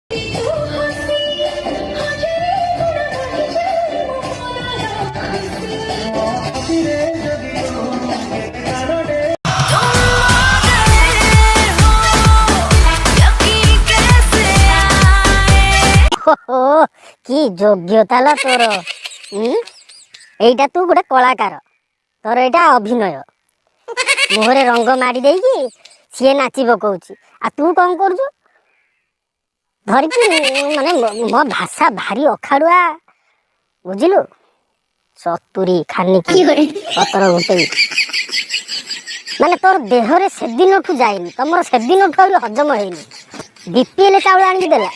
কি যোগ্যতা লো তোর। এইটা তু গোটে কলাকার, তোর এটা অভিনয়। মুহরে রঙ মাড়ি ଦେଇକି ସିଏ ନାଚି ପକଉଛି, ଆଉ ତୁ କଣ କରୁଛୁ ଧରିକି? ମାନେ ମୋ ଭାଷା ଭାରି ଅଖାଡୁଆ, ବୁଝିଲୁ? ସତୁରି ଖାନିକି ପତର ଗୋଟେଇ, ମାନେ ତୋର ଦେହରେ ସେଦିନଠୁ ଯାଇନି, ତମର ସେଦିନଠୁ ଆହୁରି ହଜମ ହେଇନି। ବିପିଏଲ ଚାଉଳ ଆଣିକି ଦେଲା,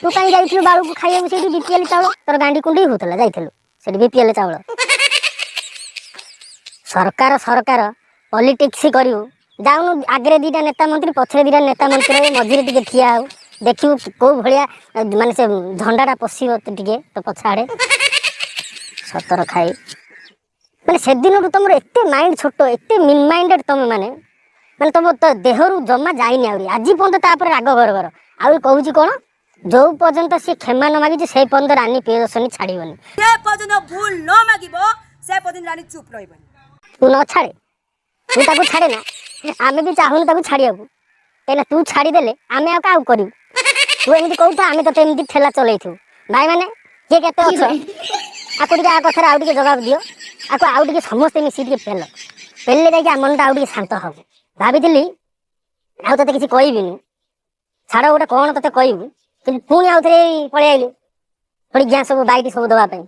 ତୁ କାହିଁ ଯାଇଥିଲୁ ବାଳୁକୁ ଖାଇବାକୁ? ସେଇଠି ବିପିଏଲ ଚାଉଳ ତୋର ଗାଣ୍ଡି କୁଣ୍ଡେଇ ହଉଥିଲା, ଯାଇଥିଲୁ ସେଠି ବିପିଏଲ ଚାଉଳ। ସରକାର ପଲିଟିକ୍ସ କରିବୁ, ଯାଉନୁ ଆଗରେ ଦିଟା ନେତା ମନ୍ତ୍ରୀ, ପଛରେ ଦିଟା ନେତା ମନ୍ତ୍ରୀ ରହିବେ, ମଝିରେ ଟିକେ ଠିଆ ହଉ, ଦେଖିବୁ କୋଉ ଭଳିଆ ମାନେ ସେ ଝଣ୍ଡାଟା ପଶିବ ଟିକେ ତ ପଛ ଆଡେ। ସତର ଖାଇ, ମାନେ ସେଦିନଠୁ ତମର ଏତେ ମାଇଣ୍ଡ ଛୋଟ, ଏତେ ମିନ୍ ମାଇଣ୍ଡେଡ ତମେ, ମାନେ ତମ ଦେହରୁ ଜମା ଯାଇନି ଆହୁରି ଆଜି ପର୍ଯ୍ୟନ୍ତ। ତାପରେ ରାଗ ଘର ଆହୁରି କହୁଛି କଣ, ଯୋଉ ପର୍ଯ୍ୟନ୍ତ ସିଏ କ୍ଷମା ନ ମାଗିଛି ସେଇ ପର୍ଯ୍ୟନ୍ତ ରାନୀ ପ୍ରିୟଦର୍ଶିନୀ ଛାଡିବନି। ସେ ପର୍ଯ୍ୟନ୍ତ ଭୁଲ ନ ମାଗିବ ସେ ପର୍ଯ୍ୟନ୍ତ ରାନୀ ଚୁପ ରହିବନି। ତୁ ନ ଛାଡେ, ତୁ ତାକୁ ଛାଡେ ନା, ଆମେ ବି ଚାହୁଁନୁ ତାକୁ ଛାଡିବାକୁ, କାହିଁକିନା ତୁ ଛାଡିଦେଲେ ଆମେ ଆଉ କାହାକୁ କରିବୁ? ତୁ ଏମିତି କହୁଥା, ଆମେ ତତେ ଏମିତି ଠେଲା ଚଲେଇଥିବୁ। ଭାଇ ମାନେ କିଏ କେତେ ଅଛ, ଆକୁ ଟିକେ ଆ କଥାରେ ଆଉ ଟିକେ ଜବାବ ଦିଅ, ଆକୁ ଆଉ ଟିକେ ସମସ୍ତେ ମିଶି ଟିକେ ପେଲିଲେ ଯାଇକି ଆମ ମନଟା ଆଉ ଟିକେ ଶାନ୍ତ ହବ। ଭାବିଥିଲି ଆଉ ତତେ କିଛି କହିବିନି, ଛାଡ ଗୋଟେ କଣ ତତେ କହିବୁ, କିନ୍ତୁ ପୁଣି ଆଉ ଥରେ ପଳେଇ ଆଇଲୁ, ପୁଣି ଗ୍ୟାସ୍ ସବୁ ବାଇଟ୍ ସବୁ ଦବା ପାଇଁ।